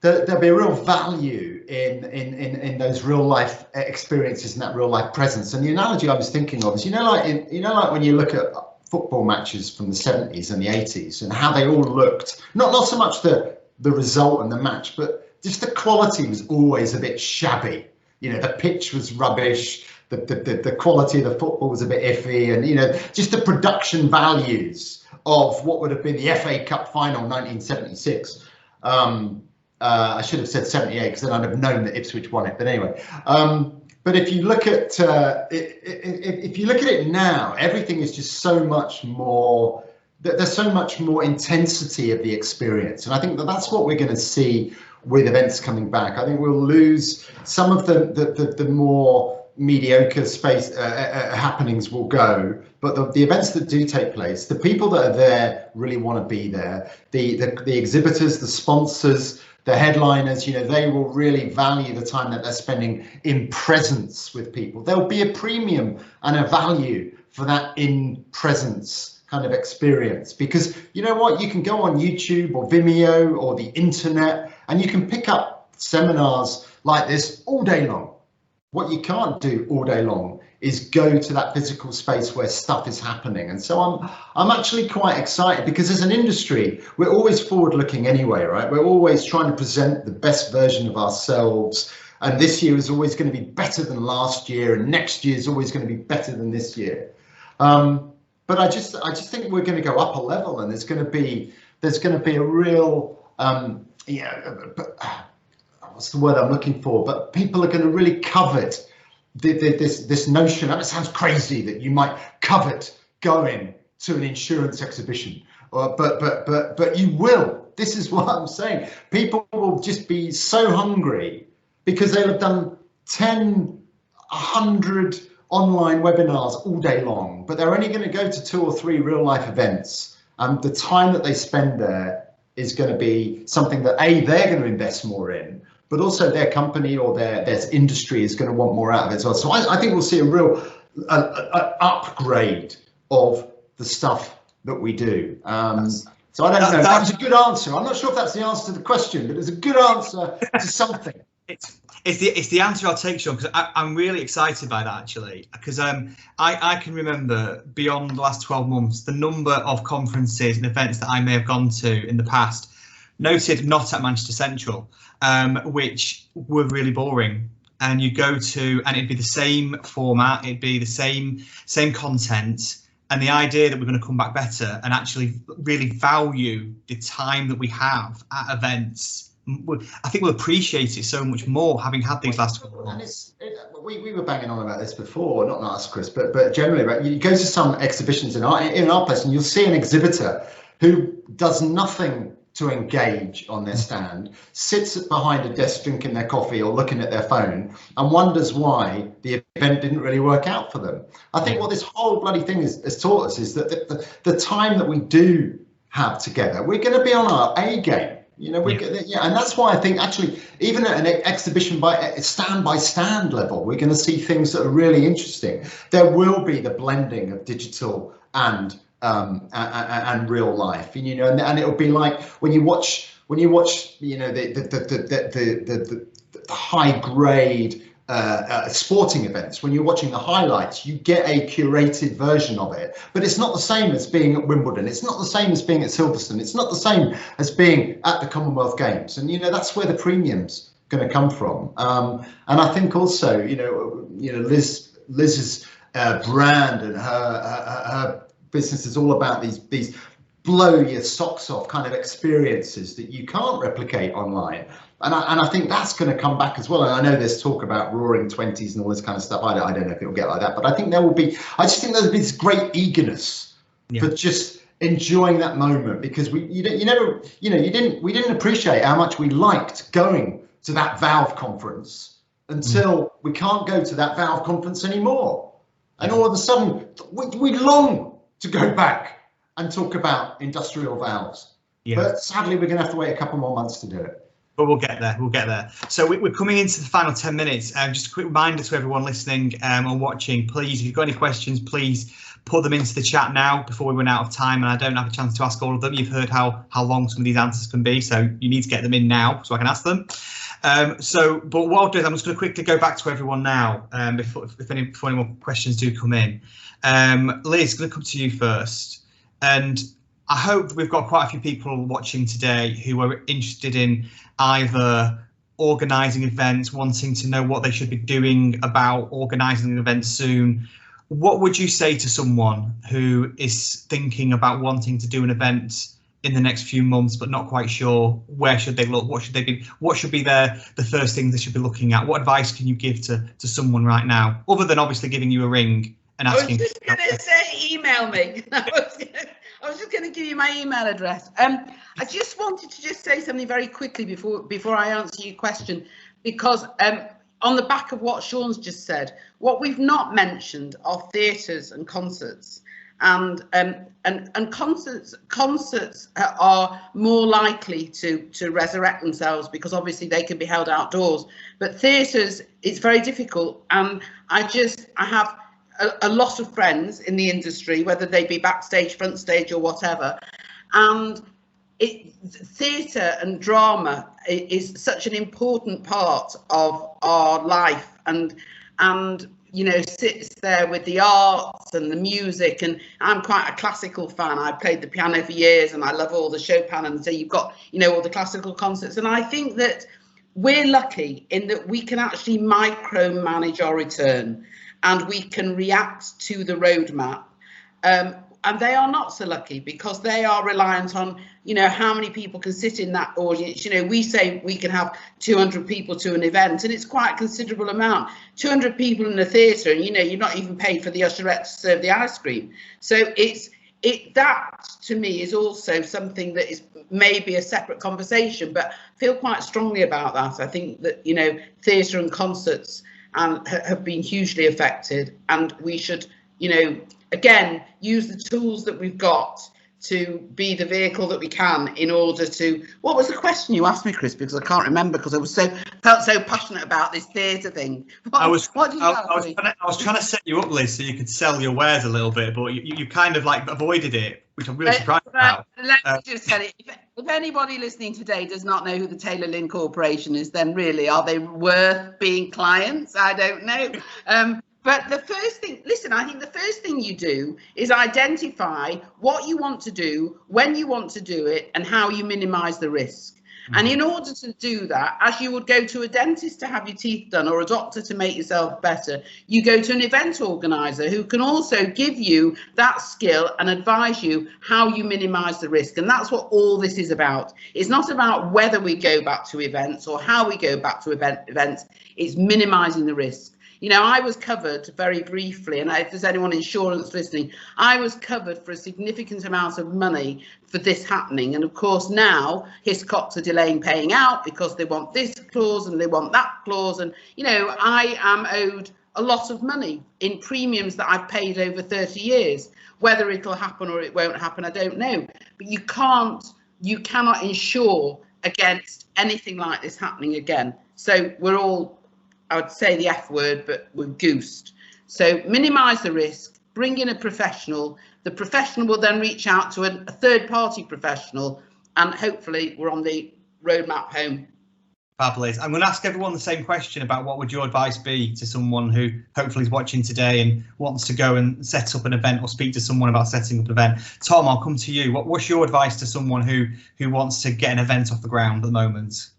be a real value in those real life experiences and that real life presence. And the analogy I was thinking of is, like when you look at football matches from the 70s and the 80s and how they all looked, not so much the result and the match, but just the quality was always a bit shabby. The pitch was rubbish, the quality of the football was a bit iffy, and just the production values of what would have been the FA Cup final 1976. I should have said 78, because then I'd have known that Ipswich won it. But anyway, but if you look at it now, everything is just so much more. There's so much more intensity of the experience, and I think that's what we're going to see with events coming back. I think we'll lose some of the more mediocre space happenings will go, but the events that do take place, the people that are there really want to be there. The exhibitors, the sponsors, the headliners, they will really value the time that they're spending in presence with people. There'll be a premium and a value for that in presence kind of experience, because you know what, you can go on YouTube or Vimeo or the internet and you can pick up seminars like this all day long. What you can't do all day long is go to that physical space where stuff is happening. And so I'm actually quite excited, because as an industry, we're always forward looking anyway, right? We're always trying to present the best version of ourselves. And this year is always going to be better than last year, and next year is always going to be better than this year. But I just think we're going to go up a level, and there's going to be a real, what's the word I'm looking for? But people are going to really covet this notion. It sounds crazy that you might covet going to an insurance exhibition, but you will. This is what I'm saying. People will just be so hungry because they'll have done 10, 100 online webinars all day long, but they're only going to go to 2 or 3 real life events. And the time that they spend there is going to be something that they're going to invest more in, but also their company or their industry is going to want more out of it as well. So I think we'll see a real upgrade of the stuff that we do. So I don't know. That was a good answer. I'm not sure if that's the answer to the question, but it's a good answer to something. It's the answer I'll take, Sean, because I'm really excited by that, actually, because I can remember beyond the last 12 months the number of conferences and events that I may have gone to in the past, noted not at Manchester Central, which were really boring. And you go to, and it'd be the same format, it'd be the same content, and the idea that we're going to come back better and actually really value the time that we have at events, I think we'll appreciate it so much more having had these last 12 months. We were banging on about this before, not us, Chris, but generally, right? You go to some exhibitions in our place and you'll see an exhibitor who does nothing to engage on their stand, sits behind a desk drinking their coffee or looking at their phone, and wonders why the event didn't really work out for them. I think what this whole bloody thing has taught us is that the time that we do have together, we're going to be on our A game. And that's why I think actually even at an exhibition by stand level, we're going to see things that are really interesting. There will be the blending of digital and real life, and it'll be like when you watch the high grade sporting events. When you're watching the highlights, you get a curated version of it, but it's not the same as being at Wimbledon. It's not the same as being at Silverstone. It's not the same as being at the Commonwealth Games. And that's where the premium's going to come from. And I think also, Liz's brand and her business is all about these blow your socks off kind of experiences that you can't replicate online. And I think that's going to come back as well. And I know there's talk about roaring 20s and all this kind of stuff. I don't know if it'll get like that, but I think there will be. I just think there'll be this great eagerness for just enjoying that moment, because we didn't appreciate how much we liked going to that Valve conference until we can't go to that Valve conference anymore. And all of a sudden, we long to go back and talk about industrial valves. Yeah. But sadly, we're going to have to wait a couple more months to do it. But we'll get there. We'll get there. So we're coming into the final 10 minutes. Just a quick reminder to everyone listening and watching, please, if you've got any questions, please put them into the chat now before we run out of time. And I don't have a chance to ask all of them. You've heard how long some of these answers can be, so you need to get them in now so I can ask them. But what I'll do is I'm just going to quickly go back to everyone now before any more questions do come in. Liz, going to come to you first. And I hope that we've got quite a few people watching today who are interested in either organising events, wanting to know what they should be doing about organising an event soon. What would you say to someone who is thinking about wanting to do an event in the next few months, but not quite sure where should they look? What should be the first things they should be looking at? What advice can you give to someone right now, other than obviously giving you a ring and asking? I was just going to say email me. I was just going to give you my email address. I just wanted to just say something very quickly before I answer your question, because on the back of what Sean's just said, what we've not mentioned are theatres and concerts. And concerts are more likely to resurrect themselves because obviously they can be held outdoors. But theatres, it's very difficult. And I have a lot of friends in the industry, whether they be backstage, front stage or whatever, and theatre and drama is such an important part of our life, and you know, sits there with the arts and the music. And I'm quite a classical fan. I played the piano for years and I love all the Chopin, and so you've got, you know, all the classical concerts. And I think that we're lucky in that we can actually micromanage our return, and we can react to the roadmap. And they are not so lucky because they are reliant on, you know, how many people can sit in that audience. You know, we say we can have 200 people to an event, and it's quite a considerable amount. 200 people in a theatre, and, you know, you're not even paid for the usherette to serve the ice cream. So that to me is also something that is maybe a separate conversation, but I feel quite strongly about that. I think that, you know, theatre and concerts have been hugely affected, and we should, you know, again, use the tools that we've got to be the vehicle that we can in order to. What was the question you asked me, Chris? Because I can't remember, because I felt so passionate about this theatre thing. I was trying to set you up, Liz, so you could sell your wares a little bit, but you kind of like avoided it, which I'm really surprised about. Let me just tell you, if anybody listening today does not know who the Taylor Lynn Corporation is, then really, are they worth being clients? I don't know. But the first thing, listen, I think the first thing you do is identify what you want to do, when you want to do it, and how you minimise the risk. Mm-hmm. And in order to do that, as you would go to a dentist to have your teeth done or a doctor to make yourself better, you go to an event organiser who can also give you that skill and advise you how you minimise the risk. And that's what all this is about. It's not about whether we go back to events or how we go back to events. It's minimising the risk. You know, I was covered very briefly, and if there's anyone insurance listening, I was covered for a significant amount of money for this happening. And of course, now Hiscox are delaying paying out because they want this clause and they want that clause. And, you know, I am owed a lot of money in premiums that I've paid over 30 years. Whether it'll happen or it won't happen, I don't know. But you cannot insure against anything like this happening again. So we're all, I would say the F word, but we're goosed. So minimise the risk, bring in a professional. The professional will then reach out to a third-party professional, and hopefully we're on the roadmap home. Fabulous. I'm going to ask everyone the same question about what would your advice be to someone who hopefully is watching today and wants to go and set up an event or speak to someone about setting up an event. Tom, I'll come to you. What's your advice to someone who wants to get an event off the ground at the moment?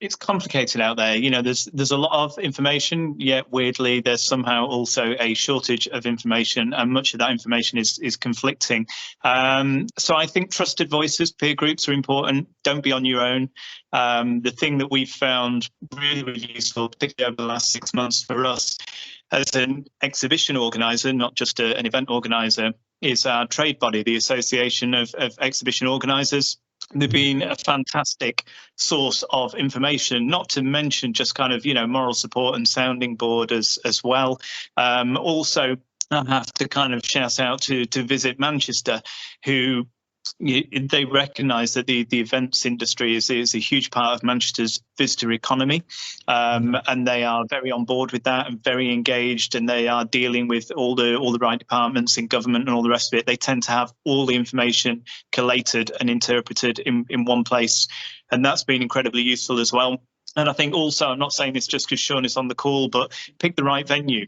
It's complicated out there. You know, there's a lot of information, yet weirdly there's somehow also a shortage of information, and much of that information is conflicting. So I think trusted voices, peer groups are important. Don't be on your own. The thing that we've found really, really useful, particularly over the last 6 months for us as an exhibition organizer, not just an event organizer, is our trade body, the Association of Exhibition Organisers. They've been a fantastic source of information, not to mention just kind of, you know, moral support and sounding board as well. Also, I have to kind of shout out to Visit Manchester, who they recognise that the events industry is a huge part of Manchester's visitor economy, and they are very on board with that and very engaged, and they are dealing with all the right departments in government and all the rest of it. They tend to have all the information collated and interpreted in one place, and that's been incredibly useful as well. And I think also, I'm not saying this just because Sean is on the call, but pick the right venue,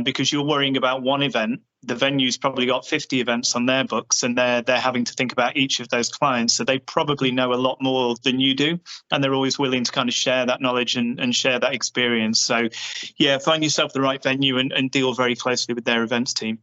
because you're worrying about one event. The venue's probably got 50 events on their books, and they're having to think about each of those clients. So they probably know a lot more than you do, and they're always willing to kind of share that knowledge and share that experience. So yeah, find yourself the right venue and deal very closely with their events team.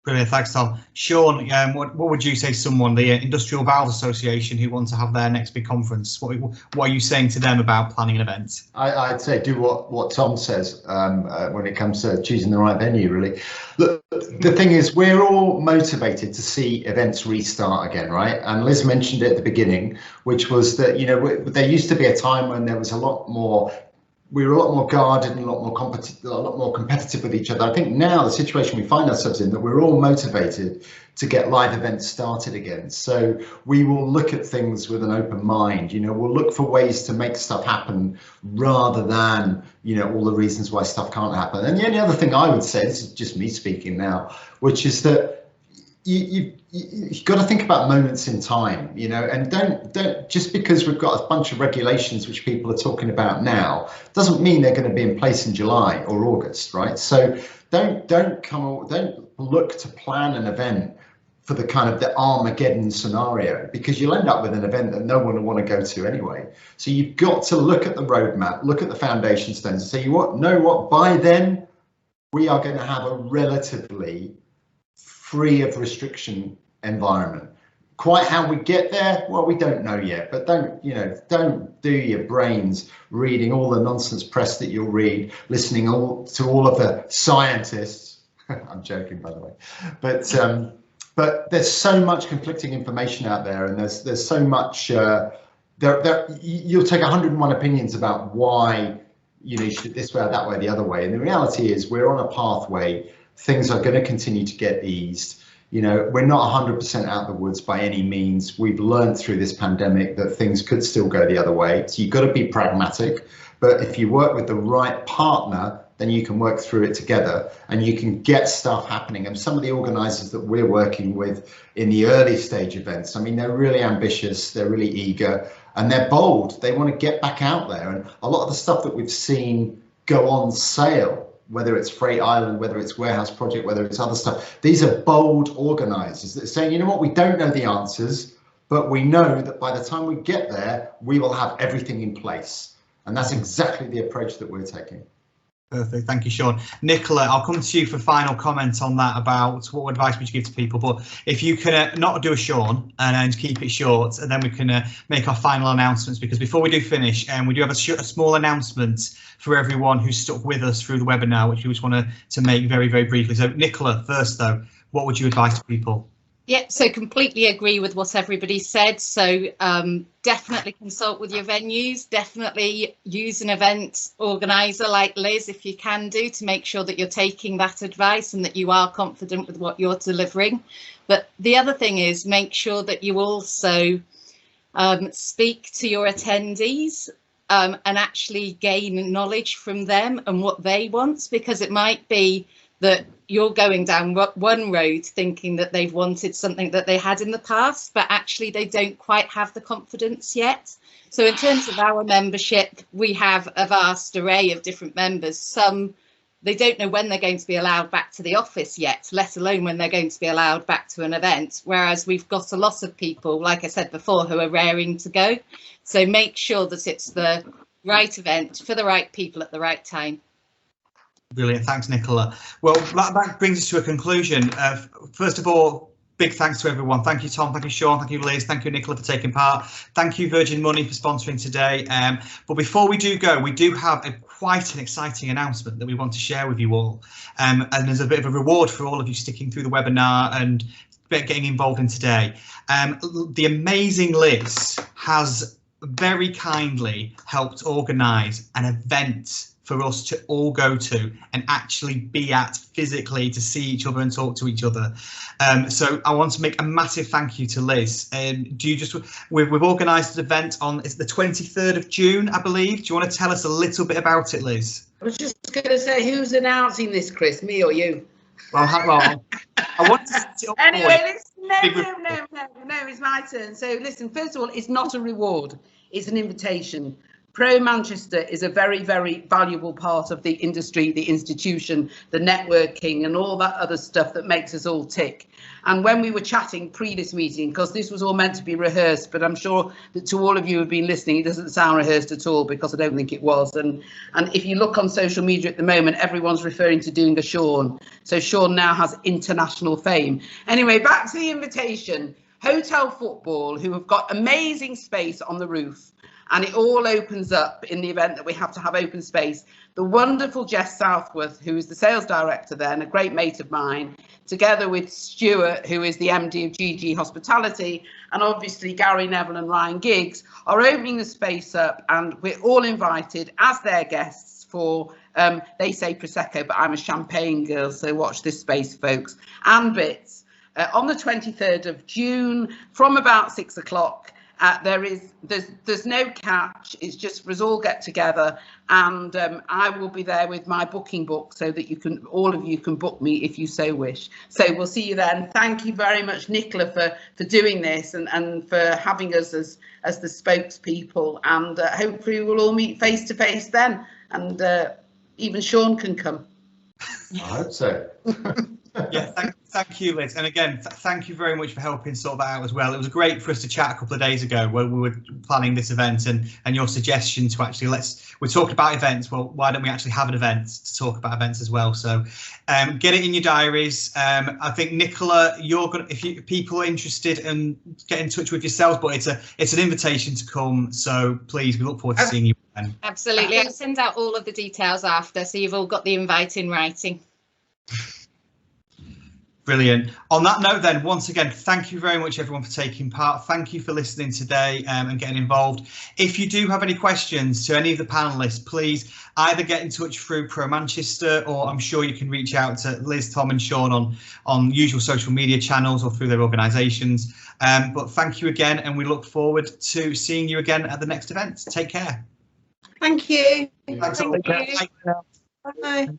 Brilliant, thanks, Tom. Sean, what would you say to someone, the Industrial Valves Association, who want to have their next big conference? What are you saying to them about planning an event? I'd say do what Tom says when it comes to choosing the right venue, really. Look, the thing is, we're all motivated to see events restart again, right? And Liz mentioned it at the beginning, which was that, you know, there used to be a time when there was we were a lot more guarded and a lot more competitive with each other. I think now the situation we find ourselves in, that we're all motivated to get live events started again. So we will look at things with an open mind. You know, we'll look for ways to make stuff happen rather than, you know, all the reasons why stuff can't happen. And the only other thing I would say, this is just me speaking now, which is that you've got to think about moments in time, you know, and don't just because we've got a bunch of regulations which people are talking about now doesn't mean they're going to be in place in July or August, right? So don't look to plan an event for the kind of the Armageddon scenario, because you'll end up with an event that no one will want to go to anyway. So you've got to look at the roadmap, look at the foundation stones, and say, know what, by then we are going to have a relatively free of restriction environment. Quite how we get there, well, we don't know yet, but don't do your brains reading all the nonsense press that you'll read, listening to all of the scientists. I'm joking, by the way, but there's so much conflicting information out there, and there's so much you'll take 101 opinions about why, you know, you should this way or that way, the other way. And the reality is we're on a pathway. Things are going to continue to get eased. You know, we're not 100% out of the woods by any means. We've learned through this pandemic that things could still go the other way. So you've got to be pragmatic. But if you work with the right partner, then you can work through it together and you can get stuff happening. And some of the organisers that we're working with in the early stage events, I mean, they're really ambitious, they're really eager, and they're bold. They want to get back out there. And a lot of the stuff that we've seen go on sale, whether it's Freight Island, whether it's Warehouse Project, whether it's other stuff, these are bold organisers that are saying, you know what, we don't know the answers, but we know that by the time we get there, we will have everything in place. And that's exactly the approach that we're taking. Perfect, thank you, Sean. Nicola, I'll come to you for final comments on that, about what advice would you give to people, but if you can not do a Sean and keep it short, and then we can make our final announcements, because before we do finish, we do have a small announcement for everyone who's stuck with us through the webinar, which we just want to make very, very briefly. So Nicola, first though, what would you advise to people? Yeah, so completely agree with what everybody said. So definitely consult with your venues, definitely use an event organiser like Liz if you can do, to make sure that you're taking that advice and that you are confident with what you're delivering. But the other thing is, make sure that you also speak to your attendees and actually gain knowledge from them and what they want, because it might be that you're going down one road thinking that they've wanted something that they had in the past, but actually they don't quite have the confidence yet. So in terms of our membership, we have a vast array of different members. Some, they don't know when they're going to be allowed back to the office yet, let alone when they're going to be allowed back to an event. Whereas we've got a lot of people, like I said before, who are raring to go. So make sure that it's the right event for the right people at the right time. Brilliant, thanks, Nicola. Well, that brings us to a conclusion. First of all, big thanks to everyone. Thank you, Tom. Thank you, Sean. Thank you, Liz. Thank you, Nicola, for taking part. Thank you, Virgin Money, for sponsoring today. But before we do go, we do have quite an exciting announcement that we want to share with you all. And there's a bit of a reward for all of you sticking through the webinar and getting involved in today. The amazing Liz has very kindly helped organise an event for us to all go to and actually be at physically, to see each other and talk to each other. So I want to make a massive thank you to Liz. We've organised an event on, it's the 23rd of June, I believe. Do you want to tell us a little bit about it, Liz? I was just going to say, who's announcing this, Chris, me or you? Well, I want to set it up. Anyway, no, it's my turn. So listen, first of all, it's not a reward, it's an invitation. Pro Manchester is a very, very valuable part of the industry, the institution, the networking and all that other stuff that makes us all tick. And when we were chatting pre this meeting, because this was all meant to be rehearsed, but I'm sure that to all of you who have been listening, it doesn't sound rehearsed at all, because I don't think it was. And if you look on social media at the moment, everyone's referring to doing a Sean. So Sean now has international fame. Anyway, back to the invitation. Hotel Football, who have got amazing space on the roof, and it all opens up in the event that we have to have open space. The wonderful Jess Southworth, who is the sales director there and a great mate of mine, together with Stuart, who is the MD of GG Hospitality, and obviously Gary Neville and Ryan Giggs, are opening the space up, and we're all invited as their guests for, they say Prosecco, but I'm a champagne girl, so watch this space, folks, and bits. On the 23rd of June, from about 6 o'clock, there's no catch. It's just for us all get together, and I will be there with my booking book so that all of you can book me if you so wish. So we'll see you then. Thank you very much, Nicola, for doing this and for having us as the spokespeople, and hopefully we'll all meet face to face then, and even Sean can come. I hope so. Yeah, thank you, Liz. And again, thank you very much for helping sort that out as well. It was great for us to chat a couple of days ago when we were planning this event, and your suggestion to actually we're talking about events. Well, why don't we actually have an event to talk about events as well? So get it in your diaries. I think, Nicola, if people are interested, and get in touch with yourselves, but it's an invitation to come. So please, we look forward to seeing you. Absolutely. I'll send out all of the details after, so you've all got the invite in writing. Brilliant. On that note then, once again, thank you very much everyone for taking part. Thank you for listening today and getting involved. If you do have any questions to any of the panelists, please either get in touch through Pro Manchester, or I'm sure you can reach out to Liz, Tom and Sean on usual social media channels or through their organisations. But thank you again, and we look forward to seeing you again at the next event. Take care. Thank you. Thanks. Thank you. Bye. Bye.